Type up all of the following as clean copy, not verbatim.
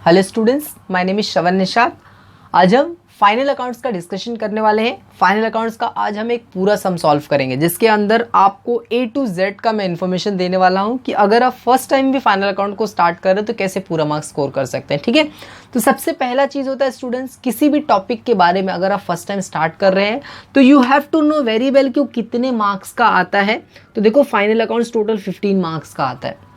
Hello students, my name is Shravan Nishad. आज हम final accounts का डिस्कशन करने वाले हैं। फाइनल अकाउंट्स का आज हम एक पूरा सम सॉल्व करेंगे जिसके अंदर आपको A to Z का मैं इन्फॉर्मेशन देने वाला हूं कि अगर आप फर्स्ट टाइम भी फाइनल अकाउंट को स्टार्ट कर रहे हो तो कैसे पूरा मार्क्स स्कोर कर सकते हैं। ठीक है, तो सबसे पहला चीज़ होता है स्टूडेंट्स, किसी भी टॉपिक के बारे में अगर आप फर्स्ट टाइम स्टार्ट कर रहे हैं तो you have to know very well कि वो कितने मार्क्स का आता है। तो देखो, फाइनल अकाउंट्स टोटल 15 मार्क्स का आता है।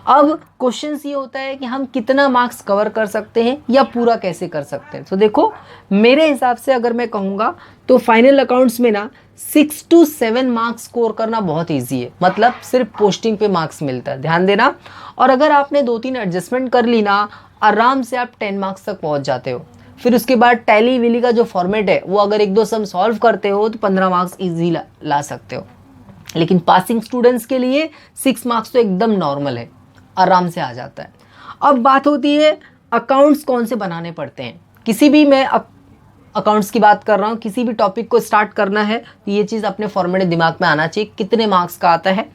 अब क्वेश्चन ये होता है कि हम कितना मार्क्स कवर कर सकते हैं या पूरा कैसे कर सकते हैं। तो देखो, मेरे हिसाब से अगर मैं कहूँगा तो फाइनल अकाउंट्स में ना 6 to 7 मार्क्स स्कोर करना बहुत इजी है। मतलब सिर्फ पोस्टिंग पे मार्क्स मिलता है, ध्यान देना। और अगर आपने 2-3 एडजस्टमेंट कर ली ना, आराम से आप 10 मार्क्स तक पहुँच जाते हो। फिर उसके बाद टैली विली का जो फॉर्मेट है वो अगर 1-2 सम सॉल्व करते हो तो 15 मार्क्स ईजी ला सकते हो। लेकिन पासिंग स्टूडेंट्स के लिए 6 मार्क्स तो एकदम नॉर्मल है, आराम से आ जाता है। अब बात होती है अकाउंट्स कौन से बनाने पड़ते हैं। किसी भी, मैं अकाउंट्स की बात कर रहा हूँ, किसी भी टॉपिक को स्टार्ट करना है तो ये चीज़ अपने फॉर्मेट दिमाग में आना चाहिए, कितने मार्क्स का आता है,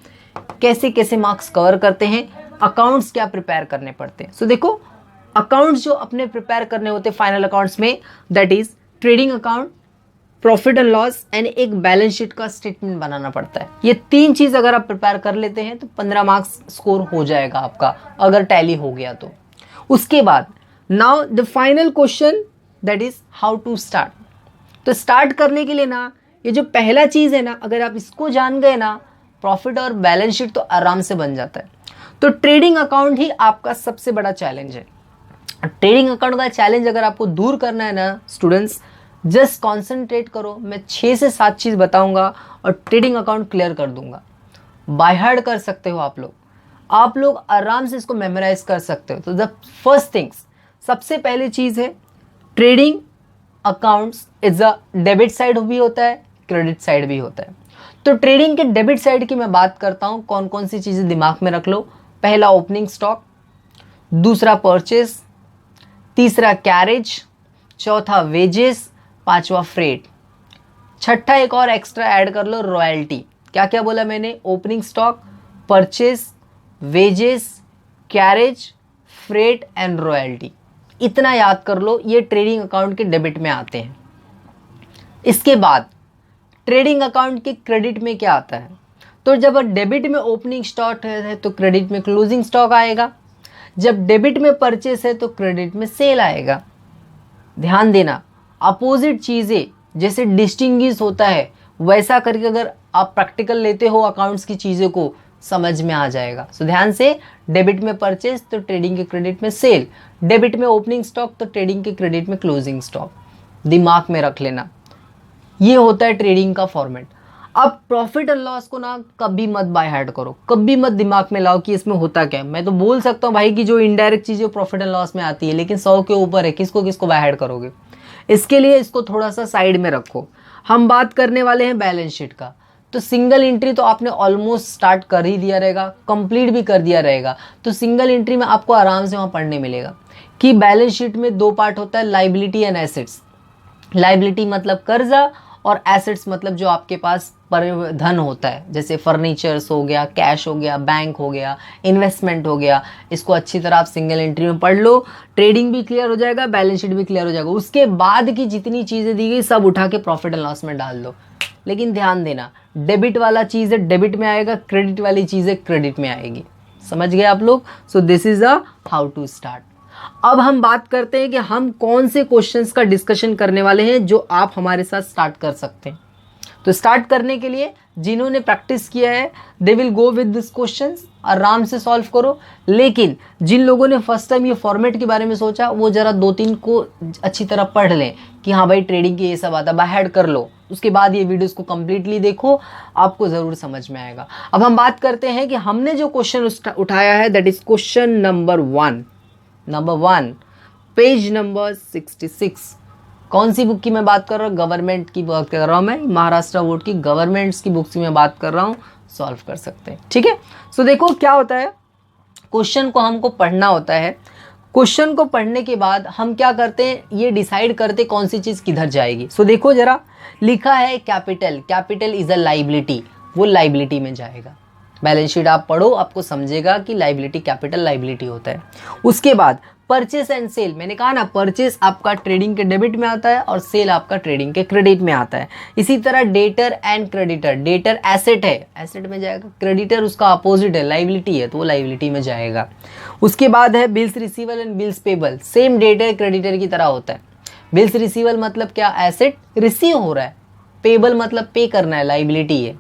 कैसे कैसे मार्क्स कवर करते हैं, अकाउंट्स क्या प्रिपेयर करने पड़ते हैं। सो देखो, अकाउंट्स जो अपने प्रिपेयर करने होते हैं फाइनल अकाउंट्स में, that is trading account, profit and loss and एक बैलेंस शीट का स्टेटमेंट बनाना पड़ता है। ये 3 चीज़ अगर आप प्रिपेयर कर लेते हैं तो 15 मार्क्स स्कोर हो जाएगा आपका, अगर टैली हो गया तो। उसके बाद now the final question, that is how to start. तो स्टार्ट करने के लिए ना, ये जो पहला चीज़ है ना, अगर आप इसको जान गए ना, प्रॉफिट और बैलेंस शीट तो आराम से बन जाता है। तो ट्रेडिंग अकाउंट ही आपका सबसे बड़ा चैलेंज है। ट्रेडिंग अकाउंट का चैलेंज अगर आपको दूर करना है ना स्टूडेंट्स, जस्ट कॉन्सेंट्रेट करो। मैं 6 से 7 चीज़ बताऊंगा और ट्रेडिंग अकाउंट क्लियर कर दूंगा। बाय हार्ट कर सकते हो आप लोग आराम से इसको मेमोराइज कर सकते हो। तो द फर्स्ट थिंग्स, सबसे पहली चीज़ है, trading accounts is a debit side भी होता है, क्रेडिट साइड भी होता है। तो ट्रेडिंग के डेबिट साइड की मैं बात करता हूँ, कौन कौन सी चीज़ें दिमाग में रख लो। पहला ओपनिंग स्टॉक, दूसरा परचेज, तीसरा कैरेज, चौथा वेजेस, पांचवा फ्रेट, छठा एक और एक्स्ट्रा ऐड कर लो, रॉयल्टी। क्या क्या बोला मैंने? Opening stock, purchase, wages, carriage, freight and royalty. इतना याद कर लो, ये ट्रेडिंग अकाउंट के डेबिट में आते हैं। इसके बाद ट्रेडिंग अकाउंट के क्रेडिट में क्या आता है? तो जब डेबिट में ओपनिंग स्टॉक है तो क्रेडिट में क्लोजिंग स्टॉक आएगा। जब डेबिट में परचेस है तो क्रेडिट में सेल आएगा। ध्यान देना, अपोजिट चीज़ें जैसे डिस्टिंग्विश होता है वैसा करके अगर आप प्रैक्टिकल लेते हो अकाउंट्स की चीज़ों को, समझ में आ जाएगा। सो ध्यान से, डेबिट में परचेज तो ट्रेडिंग के क्रेडिट में सेल, डेबिट में ओपनिंग स्टॉक तो ट्रेडिंग के क्रेडिट में क्लोजिंग स्टॉक, दिमाग में रख लेना। ये होता है ट्रेडिंग का फॉर्मेट। अब प्रॉफिट एंड लॉस को ना कभी मत बाय हार्ट करो, कभी मत दिमाग में लाओ कि इसमें होता क्या है। मैं तो बोल सकता हूँ भाई कि जो इनडायरेक्ट चीज़ें प्रॉफिट एंड लॉस में आती है, लेकिन 100 के ऊपर है, किसको किसको बाय हार्ट करोगे। इसके लिए इसको थोड़ा सा साइड में रखो। हम बात करने वाले हैं बैलेंस शीट का। तो सिंगल एंट्री तो आपने ऑलमोस्ट स्टार्ट कर ही दिया रहेगा, कंप्लीट भी कर दिया रहेगा। तो सिंगल एंट्री में आपको आराम से वहाँ पढ़ने मिलेगा कि बैलेंस शीट में 2 पार्ट होता है, लाइबिलिटी एंड एसेट्स। लाइबिलिटी मतलब कर्जा, और एसेट्स मतलब जो आपके पास धन होता है, जैसे फर्नीचर्स हो गया, कैश हो गया, बैंक हो गया, इन्वेस्टमेंट हो गया। इसको अच्छी तरह आप सिंगल एंट्री में पढ़ लो, ट्रेडिंग भी क्लियर हो जाएगा, बैलेंस शीट भी क्लियर हो जाएगा। उसके बाद की जितनी चीज़ें दी गई सब उठा के प्रॉफिट एंड लॉस में डाल दो। लेकिन ध्यान देना, डेबिट वाला चीज़ है डेबिट में आएगा, क्रेडिट वाली चीज़ है क्रेडिट में आएगी। समझ गए आप लोग? So this is a how to start. अब हम बात करते हैं कि हम कौन से क्वेश्चंस का डिस्कशन करने वाले हैं जो आप हमारे साथ स्टार्ट कर सकते हैं। तो स्टार्ट करने के लिए जिन्होंने प्रैक्टिस किया है they will go with this questions, आराम से सॉल्व करो। लेकिन जिन लोगों ने फर्स्ट टाइम ये फॉर्मेट के बारे में सोचा, वो जरा 2-3 को अच्छी तरह पढ़ लें कि हाँ भाई ट्रेडिंग की ये सब आता है, बाय हार्ट कर लो। उसके बाद ये वीडियोस को कंप्लीटली देखो, आपको ज़रूर समझ में आएगा। अब हम बात करते हैं कि हमने जो क्वेश्चन उठाया है, that is question number 1, page number 66। कौन सी बुक की मैं बात कर रहा हूँ? गवर्नमेंट की बात कर रहा हूँ मैं, महाराष्ट्र बोर्ड की गवर्नमेंट्स की बुक्स की मैं बात कर रहा हूँ। सॉल्व कर सकते हैं, ठीक है। सो देखो क्या होता है, क्वेश्चन को हमको पढ़ना होता है। क्वेश्चन को पढ़ने के बाद हम क्या करते हैं, ये डिसाइड करते कौन सी चीज़ किधर जाएगी। सो देखो जरा, लिखा है कैपिटल इज अ लाइबिलिटी, वो लाइबिलिटी में जाएगा। बैलेंस शीट आप पढ़ो, आपको समझेगा कि लाइबिलिटी, कैपिटल लाइबिलिटी होता है। उसके बाद परचेस एंड सेल, मैंने कहा ना परचेस आपका ट्रेडिंग के डेबिट में आता है और सेल आपका ट्रेडिंग के क्रेडिट में आता है। इसी तरह debtor and creditor, debtor asset है, एसेट में जाएगा, क्रेडिटर उसका अपोजिट है, लाइबिलिटी है, तो वो लाइबिलिटी में जाएगा। उसके बाद है bills रिसीवल and bills payable, same debtor creditor की तरह होता है। बिल्स रिसीवल मतलब क्या, एसेट रिसीव हो रहा है, पेबल मतलब पे करना है, लाइबिलिटी है।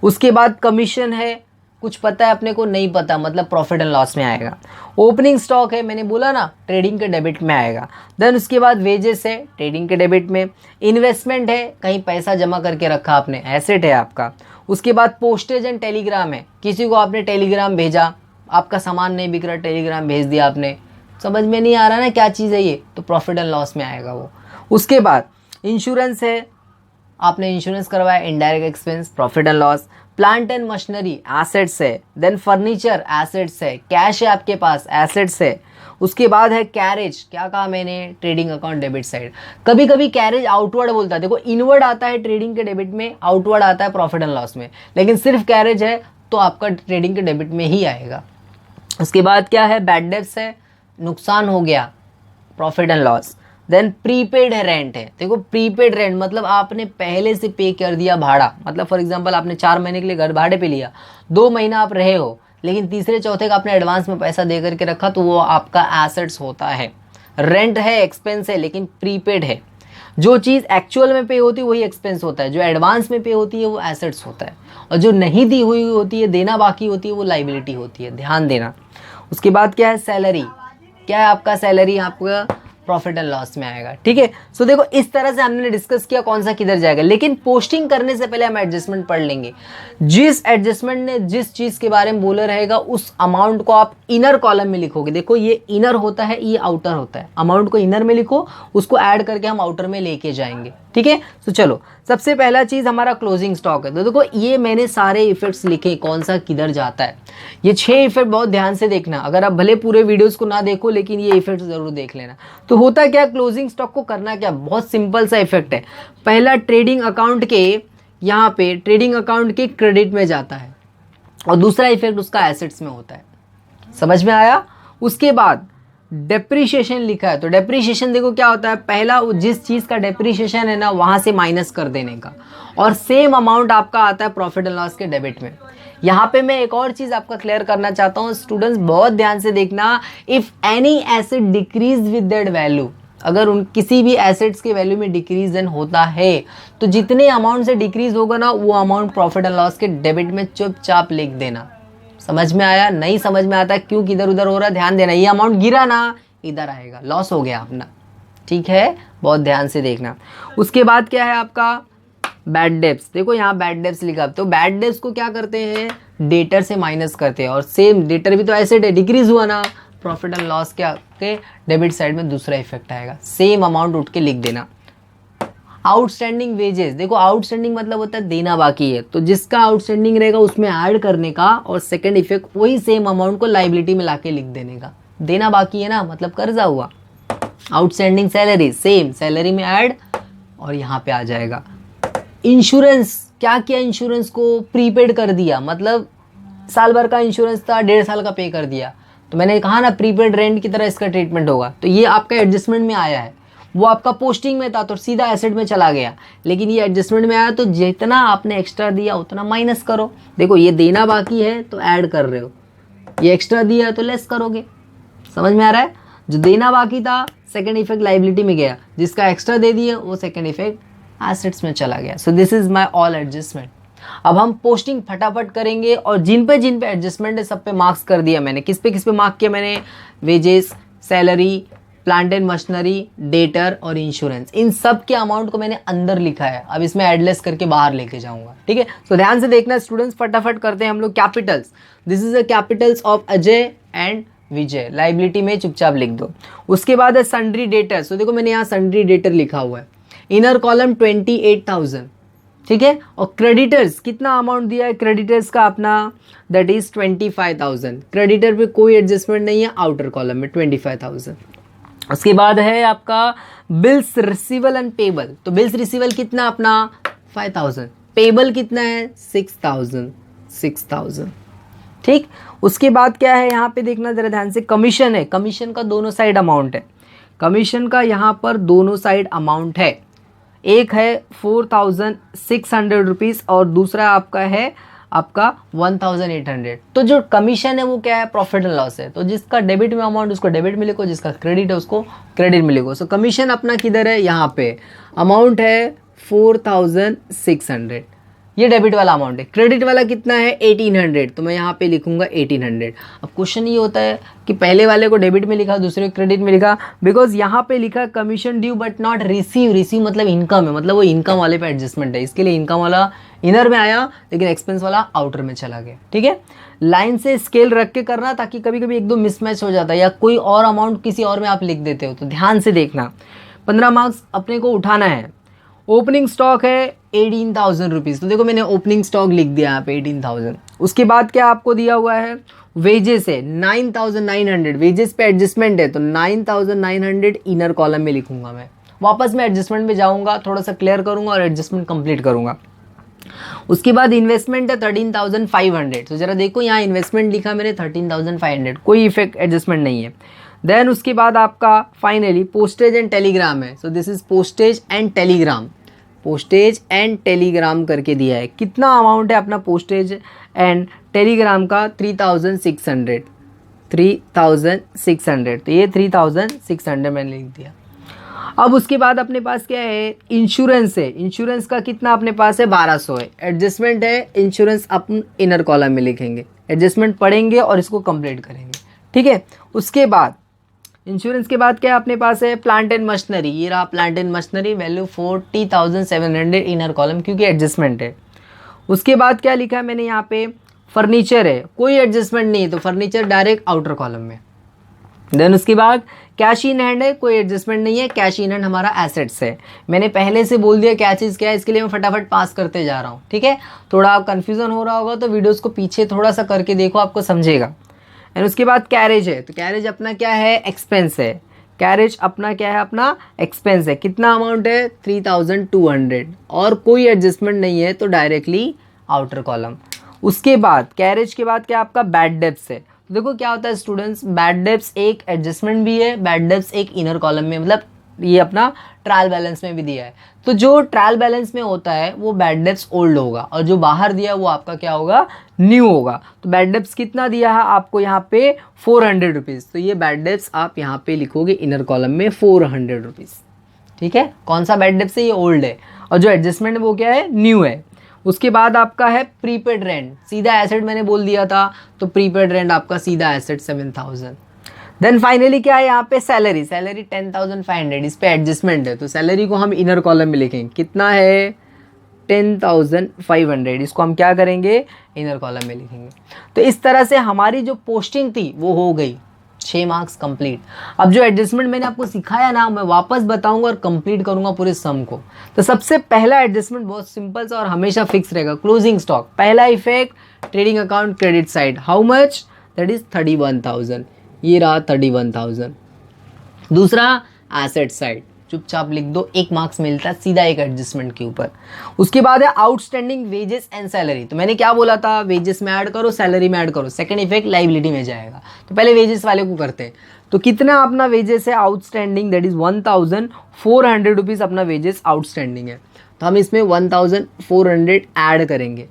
उसके बाद कमीशन है, कुछ पता है अपने को, नहीं पता, मतलब प्रॉफिट एंड लॉस में आएगा। ओपनिंग स्टॉक है, मैंने बोला ना ट्रेडिंग के डेबिट में आएगा। देन उसके बाद वेजेस है, ट्रेडिंग के डेबिट में। इन्वेस्टमेंट है, कहीं पैसा जमा करके रखा आपने, एसेट है आपका। उसके बाद पोस्टेज एंड टेलीग्राम है, किसी को आपने टेलीग्राम भेजा, आपका सामान नहीं बिक रहा, टेलीग्राम भेज दिया आपने, समझ में नहीं आ रहा ना क्या चीज़ है ये, तो प्रॉफिट एंड लॉस में आएगा वो। उसके बाद इंश्योरेंस है, आपने इंश्योरेंस करवाया, indirect expense, profit and loss. Plant and machinery assets है, देन फर्नीचर एसेट्स है, कैश है आपके पास, एसेट्स है। उसके बाद है कैरेज, क्या कहा मैंने, ट्रेडिंग अकाउंट डेबिट साइड। कभी कभी कैरेज आउटवर्ड बोलता है, देखो इनवर्ड आता है ट्रेडिंग के डेबिट में, आउटवर्ड आता है प्रॉफिट एंड लॉस में, लेकिन सिर्फ कैरेज है तो आपका ट्रेडिंग के डेबिट में ही आएगा। उसके बाद क्या है, बैड डेब्ट्स है, नुकसान हो गया, profit and loss. Then prepaid rent है, देखो प्रीपेड रेंट मतलब आपने पहले से पे कर दिया भाड़ा, मतलब फॉर एग्जांपल आपने 4 महीने के लिए घर भाड़े पे लिया, 2 महीना आप रहे हो, लेकिन तीसरे चौथे का आपने एडवांस में पैसा दे करके रखा, तो वो आपका एसेट्स होता है। रेंट है, एक्सपेंस है, लेकिन प्रीपेड है। जो चीज़ एक्चुअल में पे होती है वही एक्सपेंस होता है, जो एडवांस में पे होती है वो एसेट्स होता है, और जो नहीं दी हुई होती है, देना बाकी होती है, वो लाइबिलिटी होती है, ध्यान देना। उसके बाद क्या है, सैलरी, क्या है आपका सैलरी, आपका प्रॉफिट एंड लॉस में आएगा, ठीक है। सो देखो इस तरह से हमने डिस्कस किया कौन सा किधर जाएगा, लेकिन पोस्टिंग करने से पहले हम एडजस्टमेंट पढ़ लेंगे। जिस एडजस्टमेंट ने जिस चीज़ के बारे में बोला रहेगा उस अमाउंट को आप इनर कॉलम में लिखोगे। देखो ये इनर होता है, ये आउटर होता है, अमाउंट को इनर में लिखो, उसको ऐड करके हम आउटर में लेके जाएंगे, ठीक है। तो चलो सबसे पहला चीज़ हमारा क्लोजिंग स्टॉक है। तो देखो ये मैंने सारे इफेक्ट्स लिखे, कौन सा किधर जाता है, ये 6 इफेक्ट बहुत ध्यान से देखना, अगर आप भले पूरे वीडियोस को ना देखो लेकिन ये इफेक्ट जरूर देख लेना। तो होता क्या, क्लोजिंग स्टॉक को करना क्या, बहुत सिंपल सा इफेक्ट है। पहला ट्रेडिंग अकाउंट के यहाँ पे ट्रेडिंग अकाउंट के क्रेडिट में जाता है, और दूसरा इफेक्ट उसका एसेट्स में होता है, समझ में आया। उसके बाद डेप्रीशिएशन लिखा है, तो डेप्रीशिएशन देखो क्या होता है, पहला जिस चीज़ का डेप्रीशिएशन है ना वहाँ से माइनस कर देने का, और सेम अमाउंट आपका आता है प्रॉफिट एंड लॉस के डेबिट में। यहाँ पे मैं एक और चीज़ आपका क्लियर करना चाहता हूँ, स्टूडेंट्स बहुत ध्यान से देखना, if any asset decrease with that value, अगर उन किसी भी एसेट्स के वैल्यू में डिक्रीजन होता है तो जितने अमाउंट से डिक्रीज होगा ना वो अमाउंट प्रॉफिट एंड लॉस के डेबिट में चुपचाप लिख देना। समझ में आया, नहीं समझ में आता क्यों किधर उधर हो रहा है, ध्यान देना, ये अमाउंट गिरा ना इधर आएगा, लॉस हो गया अपना, ठीक है, बहुत ध्यान से देखना। उसके बाद क्या है आपका बैड डेब्ट्स, देखो यहाँ बैड डेब्ट्स लिखा, तो बैड डेब्ट्स को क्या करते हैं, डेटर से माइनस करते हैं, और सेम डेटर भी तो एसेट है, डिक्रीज हुआ ना, प्रॉफिट एंड लॉस के आपके डेबिट साइड में दूसरा इफेक्ट आएगा, सेम अमाउंट उठ के लिख देना। आउटस्टैंडिंग वेजेस, देखो आउटस्टैंडिंग मतलब होता है देना बाकी है, तो जिसका आउटस्टैंडिंग रहेगा उसमें ऐड करने का, और सेकंड इफेक्ट वही सेम अमाउंट को लाइबिलिटी में लाके लिख देने का, देना बाकी है ना मतलब कर्जा हुआ। आउटस्टैंडिंग सैलरी, सेम सैलरी में ऐड और यहाँ पे आ जाएगा। इंश्योरेंस, क्या किया, इंश्योरेंस को प्रीपेड कर दिया, मतलब साल भर का इंश्योरेंस था, 1.5 साल का पे कर दिया, तो मैंने कहा ना प्रीपेड रेंट की तरह इसका ट्रीटमेंट होगा, तो ये आपका एडजस्टमेंट में आया है, वो आपका पोस्टिंग में था तो सीधा एसेट में चला गया, लेकिन ये एडजस्टमेंट में आया तो जितना आपने एक्स्ट्रा दिया उतना माइनस करो। देखो ये देना बाकी है तो ऐड कर रहे हो, ये एक्स्ट्रा दिया तो लेस करोगे, समझ में आ रहा है। जो देना बाकी था सेकेंड इफेक्ट लाइबिलिटी में गया, जिसका एक्स्ट्रा दे दिया वो सेकेंड इफेक्ट एसेट्स में चला गया। सो this is my all adjustment. अब हम पोस्टिंग फटाफट करेंगे, और जिन पे एडजस्टमेंट है सब पे मार्क्स कर दिया मैंने। किस पे मार्क किया मैंने, wages, salary, plant and machinery, debtor और इंश्योरेंस, इन सब के अमाउंट को मैंने अंदर लिखा है, अब इसमें एडलेस करके बाहर लेके जाऊंगा, ठीक है। तो ध्यान से देखना स्टूडेंट्स, फटाफट करते हैं हम लोग। Capitals, this is the Capitals of Ajay and Vijay, liability में चुपचाप लिख दो। उसके बाद है सन्ड्री डेटर्स, तो देखो मैंने यहाँ सन्ड्री डेटर लिखा हुआ है, इनर कॉलम 28,000, ठीक है, और क्रेडिटर्स कितना अमाउंट दिया है क्रेडिटर्स का अपना, दैट इज 25,000, क्रेडिटर पे कोई एडजस्टमेंट नहीं है, आउटर कॉलम में 25,000। उसके बाद है आपका बिल्स रिसीवल एंड पेबल, तो बिल्स रिसीवल कितना अपना 5,000, पेबल कितना है 6,000, ठीक। उसके बाद क्या है यहाँ पे देखना ज़रा ध्यान से, कमीशन है, कमीशन का दोनों साइड अमाउंट है, कमीशन का यहाँ पर दोनों साइड अमाउंट है, एक है 4600 रुपीज़ और दूसरा आपका है आपका 1800। तो जो कमीशन है वो क्या है, प्रॉफिट एंड लॉस है, तो जिसका डेबिट में अमाउंट उसको डेबिट मिलेगा, जिसका क्रेडिट है उसको क्रेडिट मिलेगा। सो कमीशन अपना किधर है, यहाँ पे अमाउंट है 4600, ये डेबिट वाला अमाउंट है। क्रेडिट वाला कितना है 1800, तो मैं यहाँ पे लिखूंगा 1800। अब क्वेश्चन ये होता है कि पहले वाले को डेबिट में लिखा, दूसरे को क्रेडिट में लिखा, बिकॉज यहाँ पे लिखा commission due but not receive, receive मतलब इनकम है, मतलब वो इनकम वाले पे एडजस्टमेंट है, इसके लिए इनकम वाला इनर में आया लेकिन एक्सपेंस वाला आउटर में चला गया। ठीक है, लाइन से स्केल रख के करना, ताकि कभी कभी एक दो मिसमैच हो जाता है या कोई और अमाउंट किसी और में आप लिख देते हो, तो ध्यान से देखना। 15 मार्क्स अपने को उठाना है। ओपनिंग स्टॉक है 18,000 रुपीज़, तो देखो मैंने ओपनिंग स्टॉक लिख दिया यहाँ पे 18,000। उसके बाद क्या आपको दिया हुआ है, वेजेस है 9,900, वेजेस पे एडजस्टमेंट है तो 9,900 इनर कॉलम में लिखूंगा मैं। वापस मैं एडजस्टमेंट में जाऊंगा, थोड़ा सा क्लियर करूंगा और एडजस्टमेंट कंप्लीट करूंगा। उसके बाद इन्वेस्टमेंट है 13,500, तो जरा देखो यहाँ इन्वेस्टमेंट लिखा मैंने 13,500, कोई इफेक्ट एडजस्टमेंट नहीं है। देन उसके बाद आपका फाइनली पोस्टेज एंड टेलीग्राम है, सो this is postage and Telegram, postage and Telegram करके दिया है। कितना अमाउंट है अपना पोस्टेज एंड टेलीग्राम का, 3,600, 3,600, तो ये 3,600 मैंने लिख दिया। अब उसके बाद अपने पास क्या है, इंश्योरेंस है, इंश्योरेंस का कितना अपने पास है 1200 है, एडजस्टमेंट है, इंश्योरेंस अपन इनर कॉलम में लिखेंगे, एडजस्टमेंट पढ़ेंगे और इसको कंप्लीट करेंगे। ठीक है, उसके बाद इंश्योरेंस के बाद क्या अपने पास है, प्लांट एंड मशीनरी, ये रहा plant and machinery, value 40,700 inner column क्योंकि एडजस्टमेंट है। उसके बाद क्या लिखा है मैंने यहाँ पे, फर्नीचर है, कोई एडजस्टमेंट नहीं है तो फर्नीचर डायरेक्ट आउटर कॉलम में। देन उसके बाद कैश इन हैंड है, कोई एडजस्टमेंट नहीं है, कैश इन हैंड हमारा एसेट्स है। मैंने पहले से बोल दिया क्या चीज़ क्या है, इसके लिए मैं फटाफट पास करते जा रहा हूँ। ठीक है, थोड़ा आप कन्फ्यूजन हो रहा होगा तो वीडियोज़ को पीछे थोड़ा सा करके देखो, आपको समझेगा। एंड उसके बाद कैरेज है, तो कैरेज अपना क्या है, एक्सपेंस है, कैरेज अपना क्या है, अपना एक्सपेंस है। कितना अमाउंट है 3,200 और कोई एडजस्टमेंट नहीं है तो डायरेक्टली आउटर कॉलम। उसके बाद कैरेज के बाद क्या आपका बैड डेब्ट्स है, तो देखो क्या होता है स्टूडेंट्स, बैड डेब्ट्स एक एडजस्टमेंट भी है, बैड डेब्ट्स एक इनर कॉलम में, मतलब ये अपना ट्रायल बैलेंस में भी दिया है। तो जो ट्रायल बैलेंस में होता है वो बैड डेब्ट्स ओल्ड होगा और जो बाहर दिया वो आपका क्या होगा, न्यू होगा। तो बैड डेब्ट्स कितना दिया है आपको यहाँ पे 400 रुपीज़, तो ये बैड डेब्ट्स आप यहाँ पे लिखोगे इनर कॉलम में 400 रुपीज़। ठीक है, कौन सा बैड डेब्ट्स है, ये ओल्ड है और जो एडजस्टमेंट है वो क्या है, न्यू है। उसके बाद आपका है प्रीपेड रेंट, सीधा एसेट मैंने बोल दिया था, तो प्रीपेड रेंट आपका सीधा एसेट 7,000। देन फाइनली क्या है यहाँ पे, सैलरी, सैलरी 10,500, इस पे एडजस्टमेंट है तो सैलरी को हम इनर कॉलम में लिखेंगे, कितना है 10,500, इसको हम क्या करेंगे, इनर कॉलम में लिखेंगे। तो इस तरह से हमारी जो पोस्टिंग थी वो हो गई, 6 मार्क्स कंप्लीट। अब जो एडजस्टमेंट मैंने आपको सिखाया ना, मैं वापस बताऊंगा और कंप्लीट करूंगा पूरे सम को। तो सबसे पहला एडजस्टमेंट बहुत सिंपल सा और हमेशा फिक्स रहेगा, क्लोजिंग स्टॉक। पहला effect trading account credit side, how much, that is 31,000, ये रहा 31,000। दूसरा एसेट साइड, चुपचाप लिख दो, 1 मार्क्स मिलता है सीधा एक एडजस्टमेंट के ऊपर। उसके बाद है आउटस्टैंडिंग वेजेस एंड सैलरी, तो मैंने क्या बोला था, वेजेस में ऐड करो, सैलरी में ऐड करो, सेकंड इफेक्ट लाइबिलिटी में जाएगा। तो पहले वेजेस वाले को करते हैं, तो कितना अपना वेजेस है आउटस्टैंडिंग, दैट इज 1,400 रुपीज़ अपना वेजेस आउटस्टैंडिंग है। तो हम इसमें 1,400 ऐड करेंगे,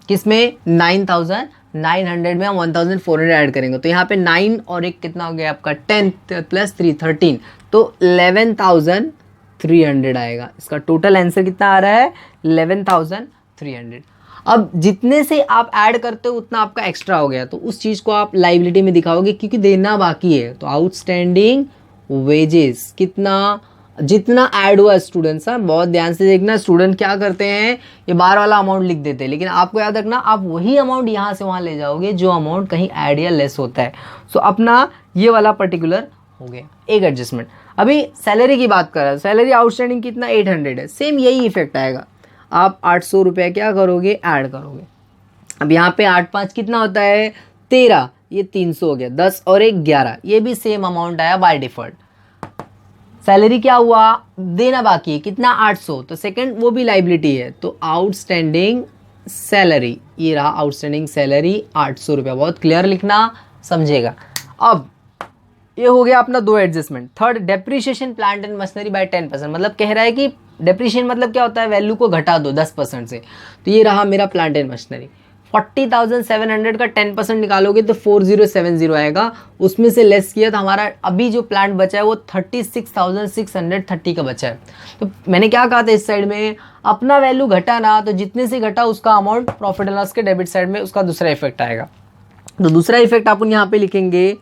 किसमें 9,900 में हम 1,400 ऐड करेंगे, तो यहाँ पे 9 और एक कितना हो गया आपका 10 प्लस 3 13, तो 11,300 आएगा। इसका टोटल आंसर कितना आ रहा है 11,300। अब जितने से आप ऐड करते हो उतना आपका एक्स्ट्रा हो गया, तो उस चीज़ को आप लाइबिलिटी में दिखाओगे क्योंकि देना बाकी है। तो आउटस्टैंडिंग वेजेस कितना, जितना ऐड हुआ स्टूडेंट्स, बहुत ध्यान से देखना, स्टूडेंट क्या करते हैं ये बाहर वाला अमाउंट लिख देते हैं, लेकिन आपको याद रखना आप वही अमाउंट यहाँ से वहाँ ले जाओगे जो अमाउंट कहीं ऐड या लेस होता है। सो अपना ये वाला पर्टिकुलर हो गया एक एडजस्टमेंट। अभी सैलरी की बात कर रहे हैं, सैलरी आउटस्टैंडिंग कितना 800 है, सेम यही इफेक्ट आएगा, आप 800 रुपये क्या करोगे, ऐड करोगे। अब यहाँ पे 8 5 कितना होता है 13, ये 300 हो गया, 10 और 1 11, ये भी सेम अमाउंट आया बाय डिफॉल्ट। सैलरी क्या हुआ, देना बाकी है कितना 800, तो सेकंड वो भी लाइबिलिटी है, तो आउटस्टैंडिंग सैलरी, ये रहा आउटस्टैंडिंग सैलरी 800 रुपया, बहुत क्लियर लिखना, समझेगा। अब ये हो गया अपना दो adjustment. Third, depreciation plant and machinery by 10%, मतलब कह रहा है कि डेप्रीशिएशन मतलब क्या होता है, वैल्यू को घटा दो 10% से। तो ये रहा मेरा प्लांट एंड मशीनरी, 40,700 का 10% निकालोगे तो 4070 आएगा, उसमें से लेस किया तो हमारा अभी जो प्लांट बचा है वो 36,630 का बचा है। तो मैंने क्या कहा था, इस साइड में अपना वैल्यू घटा ना, तो जितने से घटा उसका अमाउंट प्रॉफिट एंड लॉस के डेबिट साइड में उसका दूसरा इफेक्ट आएगा। तो दूसरा इफेक्ट अपन यहाँ पे लिखेंगे,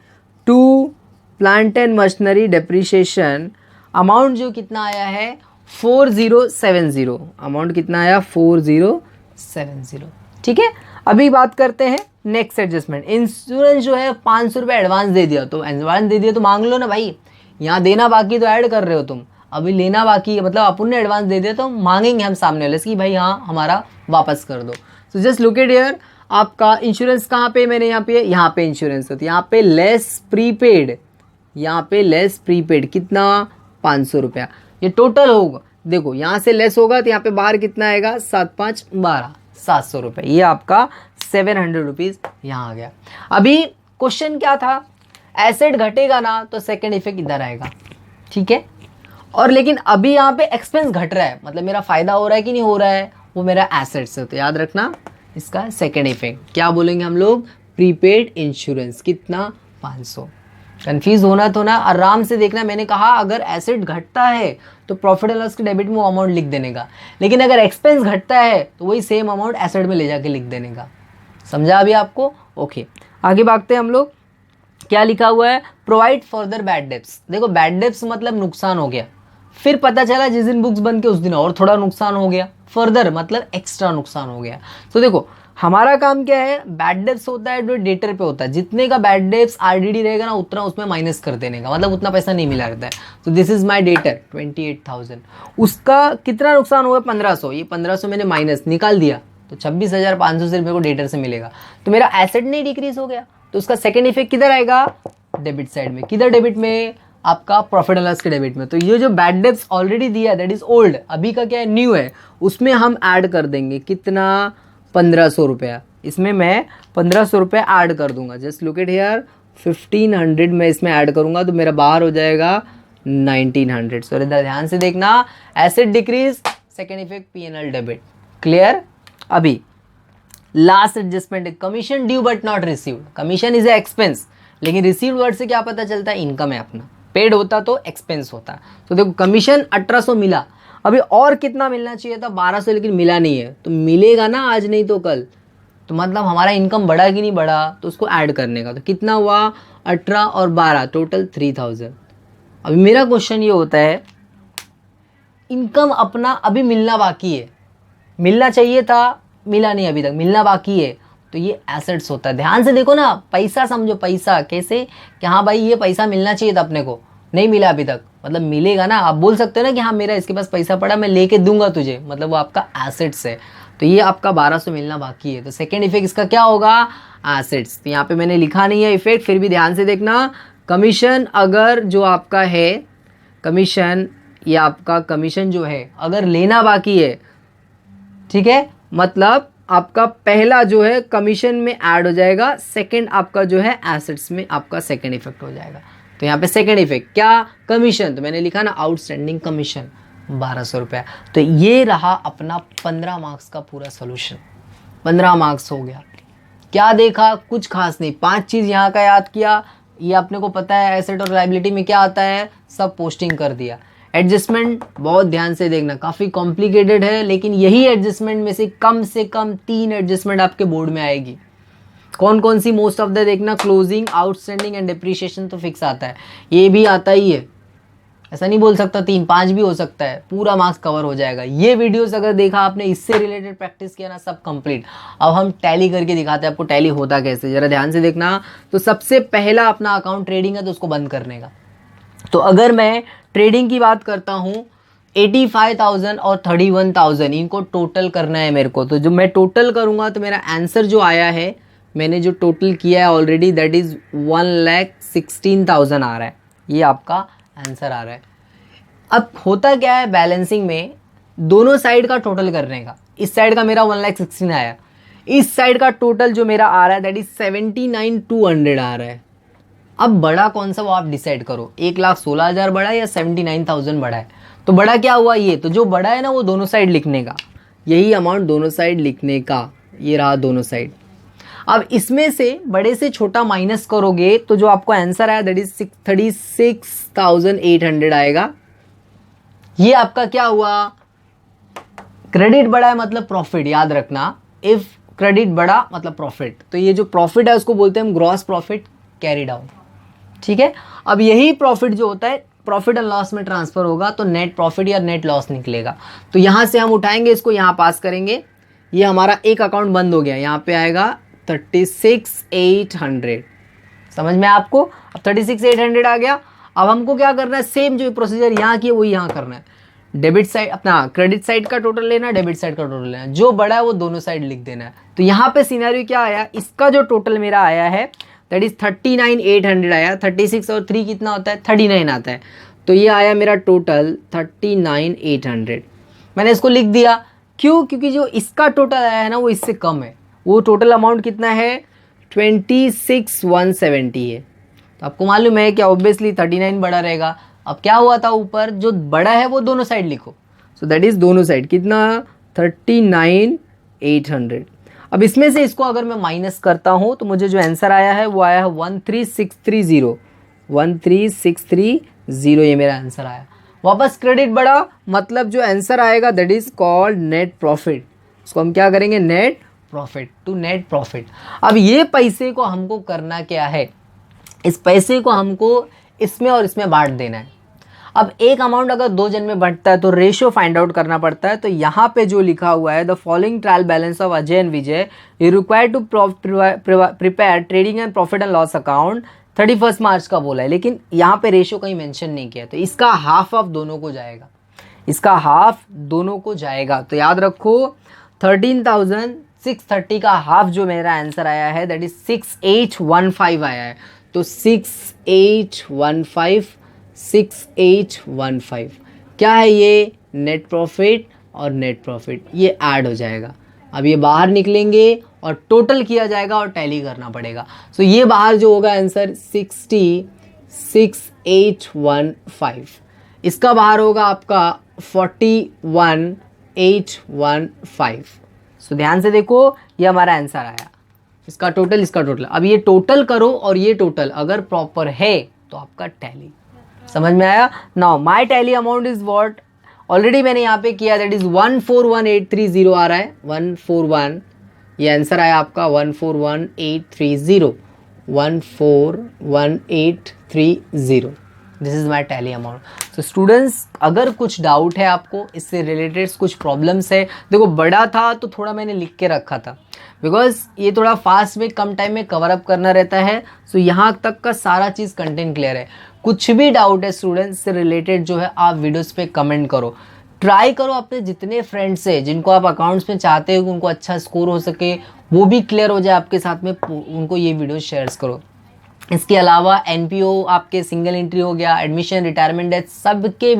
to plant and machinery depreciation, amount जो कितना आया है 4070, अमाउंट कितना आया 4070, ठीक है। अभी बात करते हैं नेक्स्ट एडजस्टमेंट। इंश्योरेंस जो है 500 रुपये एडवांस दे दिया, तो एडवांस दे दिया तो मांग लो ना भाई, यहाँ देना बाकी तो ऐड कर रहे हो तुम, अभी लेना बाकी है, मतलब अपन ने एडवांस दे दिया तो मांगेंगे हम सामने वाले से कि भाई हाँ हमारा वापस कर दो। So just look at here, आपका इंश्योरेंस कहाँ पे, मैंने यहाँ पे इंश्योरेंस होती है, यहाँ पे लेस प्रीपेड, यहाँ पे लेस प्रीपेड कितना 500 रुपया, ये टोटल होगा। देखो यहाँ से लेस होगा तो यहाँ पे बाहर कितना आएगा 7 5 12 700 रुपये, ये आपका 700 रुपीज़ यहाँ आ गया। अभी क्वेश्चन क्या था, एसेट घटेगा ना तो सेकंड इफेक्ट इधर आएगा, ठीक है। और लेकिन अभी यहाँ पे एक्सपेंस घट रहा है, मतलब मेरा फायदा हो रहा है कि नहीं हो रहा है, वो मेरा एसेट से, तो याद रखना इसका सेकंड इफेक्ट क्या बोलेंगे हम लोग, प्रीपेड इंश्योरेंस कितना 500। कंफ्यूज होना तो ना, आराम से देखना, मैंने कहा अगर एसेट घटता है तो प्रॉफिट एंड लॉस के डेबिट में वो अमाउंट लिख देने का, लेकिन अगर एक्सपेंस घटता है तो वही सेम अमाउंट एसेट में ले जाके लिख देने का। समझा अभी आपको? ओके, आगे भागते हैं हम लोग। क्या लिखा हुआ है, प्रोवाइड फर्दर बैड डेब्ट्स। देखो बैड डेब्ट्स मतलब नुकसान हो गया, फिर पता चला जिस दिन बुक्स बन के उस दिन और थोड़ा नुकसान हो गया, फर्दर मतलब एक्स्ट्रा नुकसान हो गया। तो देखो हमारा काम क्या है, बैड डेब्ट्स होता है जो डेटर पे होता है, जितने का बैड डेब्ट्स आरडीडी रहेगा ना उतना उसमें माइनस कर देने का, मतलब उतना पैसा नहीं मिला रहता है। तो दिस इज माय डेटर 28,000, उसका कितना नुकसान हुआ 1500, ये 1500 मैंने माइनस निकाल दिया तो 26,500 से मेरे को डेटर से मिलेगा, तो मेरा एसेट नहीं डिक्रीज हो गया। तो उसका सेकंड इफेक्ट किधर आएगा, डेबिट साइड में। किधर डेबिट में, आपका प्रॉफिट एंड लॉस के डेबिट में। तो ये जो बैड डेब्ट्स ऑलरेडी दिया दैट इज ओल्ड, अभी का क्या है न्यू है, उसमें हम ऐड कर देंगे कितना 1500 रुपया, इसमें मैं 1500 रुपये ऐड कर दूंगा। जस्ट लुक एट हियर 1500 मैं इसमें ऐड करूंगा तो मेरा बाहर हो जाएगा 1900। सो इधर ध्यान से देखना, asset decrease, second effect PNL debit, clear. अभी लास्ट एडजस्टमेंट है commission due but not received. Commission is a expense, लेकिन रिसीव्ड वर्ड से क्या पता चलता है, इनकम है अपना, पेड होता तो एक्सपेंस होता। तो देखो कमीशन 1800 मिला, अभी और कितना मिलना चाहिए था 1200, लेकिन मिला नहीं है, तो मिलेगा ना आज नहीं तो कल, तो मतलब हमारा इनकम बढ़ा कि नहीं बढ़ा, तो उसको ऐड करने का। तो कितना हुआ 18 और 12 टोटल 3000। अभी मेरा क्वेश्चन ये होता है, इनकम अपना अभी मिलना बाकी है, मिलना चाहिए था मिला नहीं अभी तक, मिलना बाकी है, तो ये एसेट्स होता है। ध्यान से देखो ना, पैसा समझो, पैसा कैसे कि हाँ भाई ये पैसा मिलना चाहिए था अपने को, नहीं मिला अभी तक, मतलब मिलेगा ना। आप बोल सकते हो ना कि हाँ मेरा इसके पास पैसा पड़ा मैं लेके दूंगा तुझे, मतलब वो आपका एसेट्स है। तो ये आपका 1200 मिलना बाकी है, तो सेकेंड इफेक्ट इसका क्या होगा, एसेट्स। तो यहाँ पे मैंने लिखा नहीं है इफेक्ट, फिर भी ध्यान से देखना, कमीशन अगर जो आपका है कमीशन, ये आपका कमीशन जो है अगर लेना बाकी है, ठीक है, मतलब आपका पहला जो है कमीशन में ऐड हो जाएगा, सेकंड आपका जो है एसेट्स में आपका सेकंड इफेक्ट हो जाएगा। तो यहाँ पे सेकंड इफेक्ट क्या, कमीशन, तो मैंने लिखा ना आउटस्टैंडिंग कमीशन 1200 रुपया। तो ये रहा अपना 15 मार्क्स का पूरा सोल्यूशन, 15 मार्क्स हो गया। क्या देखा, कुछ खास नहीं, 5 चीज़ यहाँ का याद किया, ये अपने को पता है एसेट और लायबिलिटी में क्या आता है, सब पोस्टिंग कर दिया। एडजस्टमेंट बहुत ध्यान से देखना, काफ़ी कॉम्प्लिकेटेड है, लेकिन यही एडजस्टमेंट में से कम 3 एडजस्टमेंट आपके बोर्ड में आएगी। कौन कौन सी, मोस्ट ऑफ द देखना, क्लोजिंग, आउटस्टैंडिंग एंड डेप्रीशिएशन तो फिक्स आता है, ये भी आता ही है, ऐसा नहीं बोल सकता 3 5 भी हो सकता है, पूरा मार्क्स कवर हो जाएगा। ये वीडियोस अगर देखा आपने, इससे रिलेटेड प्रैक्टिस किया ना, सब कंप्लीट। अब हम टैली करके दिखाते हैं आपको, टैली होता कैसे, जरा ध्यान से देखना। तो सबसे पहला अपना अकाउंट ट्रेडिंग है तो उसको बंद करने का। तो अगर मैं ट्रेडिंग की बात करता हूँ, 85,000 और 31,000 इनको टोटल करना है मेरे को। तो जो मैं टोटल करूँगा तो मेरा आंसर जो आया है, मैंने जो टोटल किया है ऑलरेडी, दैट इज़ 1,16,000 आ रहा है, ये आपका आंसर आ रहा है। अब होता क्या है बैलेंसिंग में, दोनों साइड का टोटल करने का, इस साइड का मेरा 1,16,000 आया, इस साइड का टोटल जो मेरा आ रहा है दैट इज 79,200 आ रहा है। अब बड़ा कौन सा वो आप डिसाइड करो, 1,16,000 बड़ा है या 79,000 बड़ा है। तो बड़ा क्या हुआ, ये तो जो बड़ा है ना वो दोनों साइड लिखने का, यही अमाउंट दोनों साइड लिखने का, ये रहा दोनों साइड। अब इसमें से बड़े से छोटा माइनस करोगे तो जो आपको आंसर आया दैट इज 36,800 आएगा। ये आपका क्या हुआ, क्रेडिट बड़ा है मतलब प्रॉफिट, याद रखना, इफ क्रेडिट बड़ा मतलब प्रॉफिट। तो ये जो प्रॉफिट है उसको बोलते हैं हम ग्रॉस प्रॉफिट कैरी डाउन, ठीक है। अब यही प्रॉफिट जो होता है प्रॉफिट एंड लॉस में ट्रांसफर होगा तो नेट प्रॉफिट या नेट लॉस निकलेगा। तो यहाँ से हम उठाएंगे इसको, यहाँ पास करेंगे, ये हमारा एक अकाउंट बंद हो गया, यहाँ पे आएगा 36,800। समझ में आपको, अब 36,800 आ गया। अब हमको क्या करना है, सेम जो प्रोसीजर यहाँ की है वही यहाँ करना है। डेबिट साइड अपना क्रेडिट साइड का टोटल लेना, डेबिट साइड का टोटल लेना, जो बड़ा है वो दोनों साइड लिख देना है। तो यहाँ पे सिनेरियो क्या आया, इसका जो टोटल मेरा आया है दैट इज 39,800 आया। 36 और 3 कितना होता है, 39 आता है। तो ये आया मेरा टोटल 39,800। मैंने इसको लिख दिया, क्यों, क्योंकि जो इसका टोटल आया है ना वो इससे कम है। वो टोटल अमाउंट कितना है, 26,170 है। तो आपको मालूम है कि ऑब्वियसली 39 बड़ा रहेगा। अब क्या हुआ था, ऊपर जो बड़ा है वो दोनों साइड लिखो, सो दैट इज दोनों साइड कितना, 39,800। अब इसमें से इसको अगर मैं माइनस करता हूँ तो मुझे जो आंसर आया है वो आया है 13,630। 13,630 ये मेरा आंसर आया। वापस क्रेडिट बढ़ा मतलब जो आंसर आएगा that is called net profit. इसको हम क्या करेंगे, net profit to net profit. अब ये पैसे को हमको करना क्या है, इस पैसे को हमको इसमें और इसमें बांट देना है। अब एक अमाउंट अगर दो जन में बढ़ता है तो रेशियो फाइंड आउट करना पड़ता है। तो यहाँ पे जो लिखा हुआ है, the following trial balance of Ajay and Vijay you required to prepare trading and profit and loss account 31 March का बोला है, लेकिन यहाँ पे रेशियो कहीं मेंशन नहीं किया। तो इसका हाफ ऑफ दोनों को जाएगा, इसका हाफ दोनों को जाएगा। तो याद रखो 13,630 का हाफ जो मेरा आंसर आया है दैट इज 6,815 आया है। तो 6,815 क्या है, ये नेट प्रॉफिट और नेट प्रॉफिट ये ऐड हो जाएगा। अब ये बाहर निकलेंगे और टोटल किया जाएगा और टैली करना पड़ेगा। सो ये बाहर जो होगा आंसर 60,6,815, इसका बाहर होगा आपका 41,815। सो ध्यान से देखो ये हमारा आंसर आया, इसका टोटल इसका टोटल। अब ये टोटल करो और ये टोटल अगर प्रॉपर है तो आपका टैली। समझ में आया। Now my tally amount is what, already मैंने यहाँ पे किया दैट इज 141830 आ रहा है 141। ये आंसर आया आपका 141830, 141830। This is my tally amount. तो स्टूडेंट्स अगर कुछ डाउट है आपको इससे रिलेटेड, कुछ प्रॉब्लम्स है, देखो बड़ा था तो थोड़ा मैंने लिख के रखा था बिकॉज ये थोड़ा फास्ट में कम टाइम में कवर अप करना रहता है। सो यहाँ तक का सारा चीज़ कंटेंट क्लियर है। कुछ भी डाउट है स्टूडेंट्स से रिलेटेड जो है आप वीडियोस पे कमेंट करो, ट्राई करो अपने जितने फ्रेंड्स है जिनको आप अकाउंट्स में चाहते हो कि उनको अच्छा स्कोर हो सके, वो भी क्लियर हो जाए आपके साथ में, उनको ये वीडियो शेयर करो। इसके अलावा एनपीओ आपके सिंगल एंट्री हो गया, एडमिशन, रिटायरमेंट डेथ, सबके